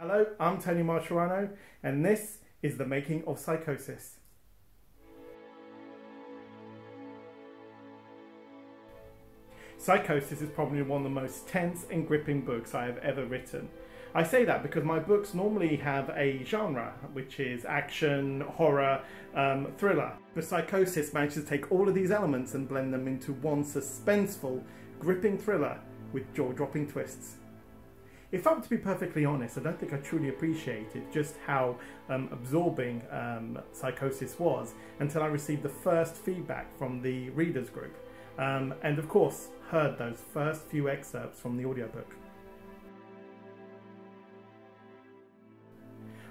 Hello, I'm Tony Marturano, and this is the Making of Psychosis. Psychosis is probably one of the most tense and gripping books I have ever written. I say that because my books normally have a genre, which is action, horror, thriller. But Psychosis manages to take all of these elements and blend them into one suspenseful, gripping thriller with jaw-dropping twists. If I'm to be perfectly honest, I don't think I truly appreciated just how absorbing Psychosis was until I received the first feedback from the readers group. And of course, heard those first few excerpts from the audiobook.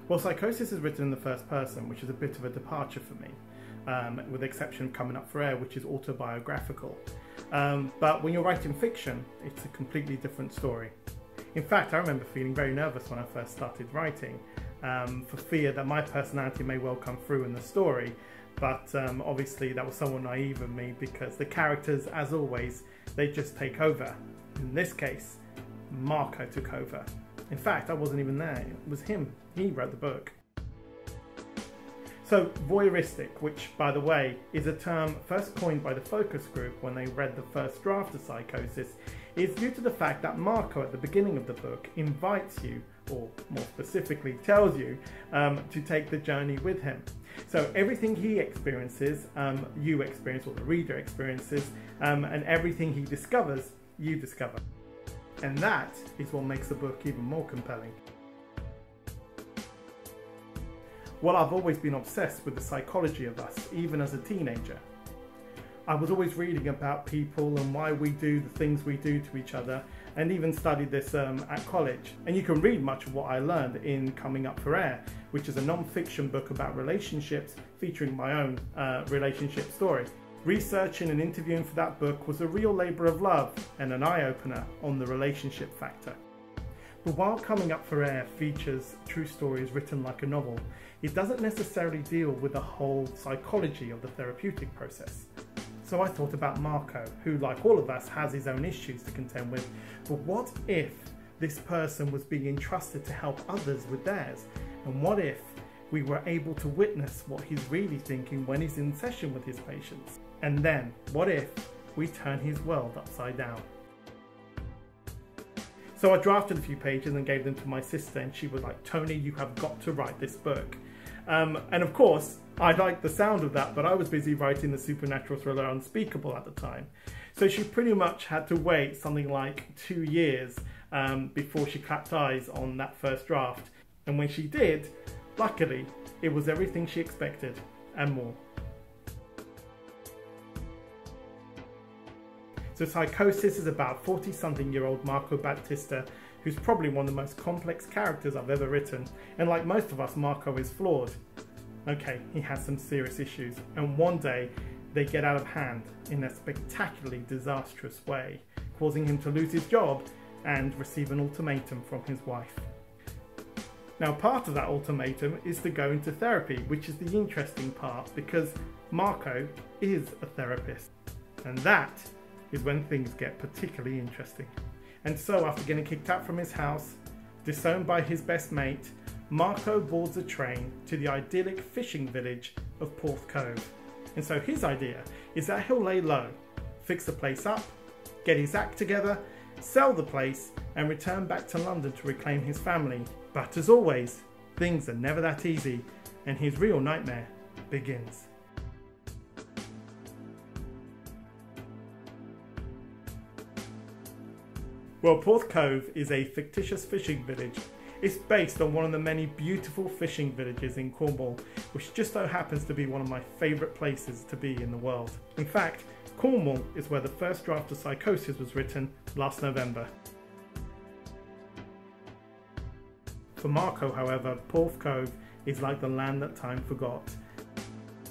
Well, Psychosis is written in the first person, which is a bit of a departure for me, with the exception of Coming Up for Air, which is autobiographical. But when you're writing fiction, it's a completely different story. In fact, I remember feeling very nervous when I first started writing, for fear that my personality may well come through in the story. But obviously that was somewhat naive of me, because the characters, as always, they just take over. In this case, Marco took over. In fact, I wasn't even there. It was him. He wrote the book. So, voyeuristic, which, by the way, is a term first coined by the focus group when they read the first draft of Psychosis, is due to the fact that Marco, at the beginning of the book, invites you, or more specifically tells you, to take the journey with him. So everything he experiences, you experience, or the reader experiences, and everything he discovers, you discover. And that is what makes the book even more compelling. Well, I've always been obsessed with the psychology of us, even as a teenager. I was always reading about people and why we do the things we do to each other, and even studied this at college. And you can read much of what I learned in Coming Up for Air, which is a non-fiction book about relationships featuring my own relationship story. Researching and interviewing for that book was a real labour of love and an eye-opener on the relationship factor. But while Coming Up for Air features true stories written like a novel, it doesn't necessarily deal with the whole psychology of the therapeutic process. So I thought about Marco, who, like all of us, has his own issues to contend with. But what if this person was being entrusted to help others with theirs? And what if we were able to witness what he's really thinking when he's in session with his patients? And then, what if we turn his world upside down? So I drafted a few pages and gave them to my sister, and she was like, "Tony, you have got to write this book." And of course, I liked the sound of that, but I was busy writing the supernatural thriller Unspeakable at the time. So she pretty much had to wait something like 2 years before she clapped eyes on that first draft. And when she did, luckily, it was everything she expected and more. So Psychosis is about 40-something-year-old Marco Battista, who's probably one of the most complex characters I've ever written. And like most of us, Marco is flawed. Okay, he has some serious issues, and one day they get out of hand in a spectacularly disastrous way, causing him to lose his job and receive an ultimatum from his wife. Now, part of that ultimatum is to go into therapy, which is the interesting part, because Marco is a therapist. And that is when things get particularly interesting. And so, after getting kicked out from his house, disowned by his best mate, Marco boards a train to the idyllic fishing village of Porth Cove. And so his idea is that he'll lay low, fix the place up, get his act together, sell the place, and return back to London to reclaim his family. But as always, things are never that easy, and his real nightmare begins. Well, Porth Cove is a fictitious fishing village. It's based on one of the many beautiful fishing villages in Cornwall, which just so happens to be one of my favourite places to be in the world. In fact, Cornwall is where the first draft of Psychosis was written last November. For Marco, however, Porth Cove is like the land that time forgot.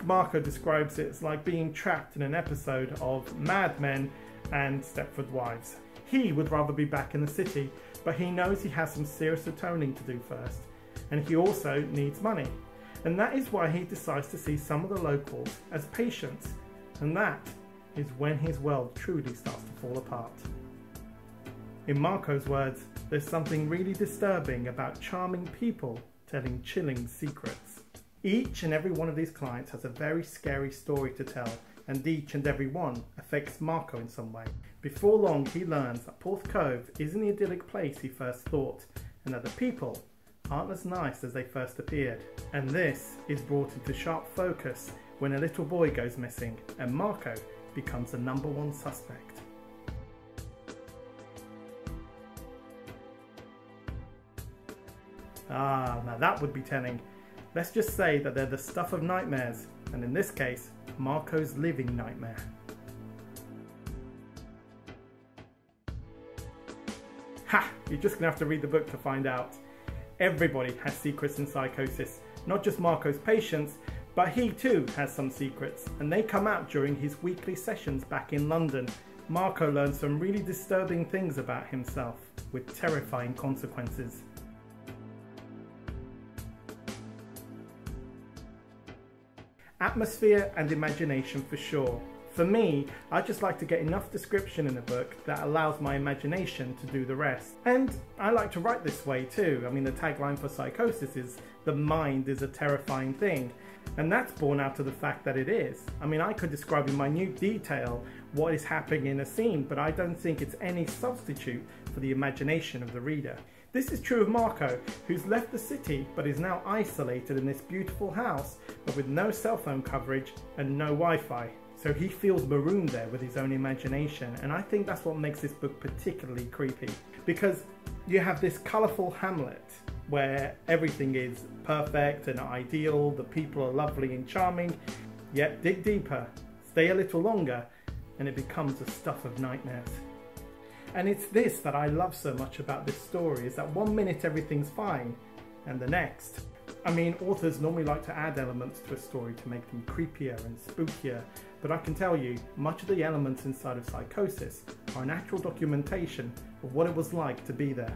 Marco describes it as like being trapped in an episode of Mad Men and Stepford Wives. He would rather be back in the city, but he knows he has some serious atoning to do first, and he also needs money. And that is why he decides to see some of the locals as patients, and that is when his world truly starts to fall apart. In Marco's words, there's something really disturbing about charming people telling chilling secrets. Each and every one of these clients has a very scary story to tell, and each and every one affects Marco in some way. Before long, he learns that Porth Cove isn't the idyllic place he first thought, and that the people aren't as nice as they first appeared. And this is brought into sharp focus when a little boy goes missing, and Marco becomes the #1 suspect. Now that would be telling. Let's just say that they're the stuff of nightmares, and in this case, Marco's living nightmare. Ha! You're just gonna have to read the book to find out. Everybody has secrets in psychosis, not just Marco's patients, but he too has some secrets, and they come out during his weekly sessions back in London. Marco learns some really disturbing things about himself, with terrifying consequences. Atmosphere and imagination for sure. For me, I just like to get enough description in a book that allows my imagination to do the rest. And I like to write this way too. I mean, the tagline for Psychosis is, "The mind is a terrifying thing." And that's born out of the fact that it is. I mean, I could describe in minute detail what is happening in a scene, but I don't think it's any substitute for the imagination of the reader. This is true of Marco, who's left the city but is now isolated in this beautiful house, but with no cell phone coverage and no Wi-Fi. So he feels marooned there with his own imagination, and I think that's what makes this book particularly creepy. Because you have this colourful hamlet where everything is perfect and ideal, the people are lovely and charming, yet dig deeper, stay a little longer, and it becomes the stuff of nightmares. And it's this that I love so much about this story, is that one minute everything's fine, and the next. I mean, authors normally like to add elements to a story to make them creepier and spookier, but I can tell you, much of the elements inside of Psychosis are an actual documentation of what it was like to be there.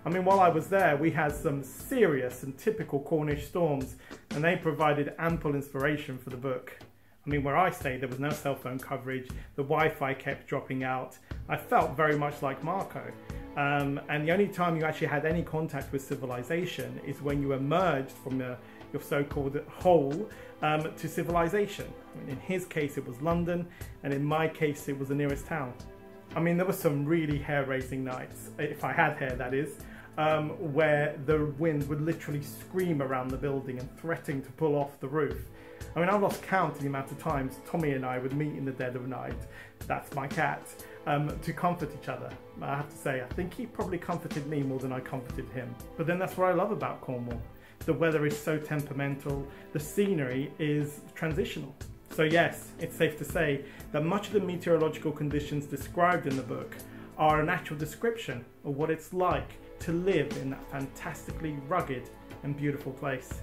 I mean, while I was there, we had some serious and typical Cornish storms, and they provided ample inspiration for the book. I mean, where I stayed, there was no cell phone coverage, the Wi-Fi kept dropping out. I felt very much like Marco. And the only time you actually had any contact with civilization is when you emerged from your so-called hole to civilization. I mean, in his case, it was London, and in my case, it was the nearest town. I mean, there were some really hair-raising nights, if I had hair, that is, where the wind would literally scream around the building and threaten to pull off the roof. I mean, I've lost count in the amount of times Tommy and I would meet in the dead of night, that's my cat, to comfort each other. I have to say, I think he probably comforted me more than I comforted him. But then that's what I love about Cornwall. The weather is so temperamental, the scenery is transitional. So yes, it's safe to say that much of the meteorological conditions described in the book are an actual description of what it's like to live in that fantastically rugged and beautiful place.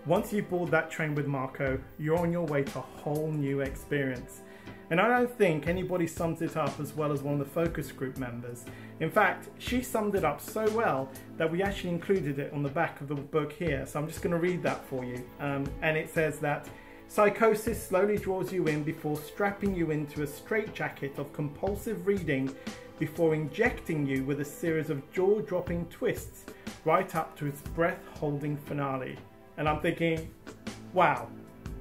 Once you board that train with Marco, you're on your way to a whole new experience. And I don't think anybody sums it up as well as one of the focus group members. In fact, she summed it up so well that we actually included it on the back of the book here. So I'm just going to read that for you. And it says that Psychosis slowly draws you in before strapping you into a straitjacket of compulsive reading, before injecting you with a series of jaw-dropping twists right up to its breath-holding finale. And I'm thinking, wow,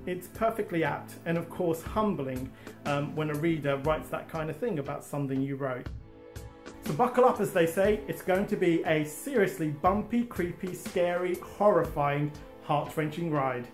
it's perfectly apt and of course humbling when a reader writes that kind of thing about something you wrote. So buckle up, as they say. It's going to be a seriously bumpy, creepy, scary, horrifying, heart-wrenching ride.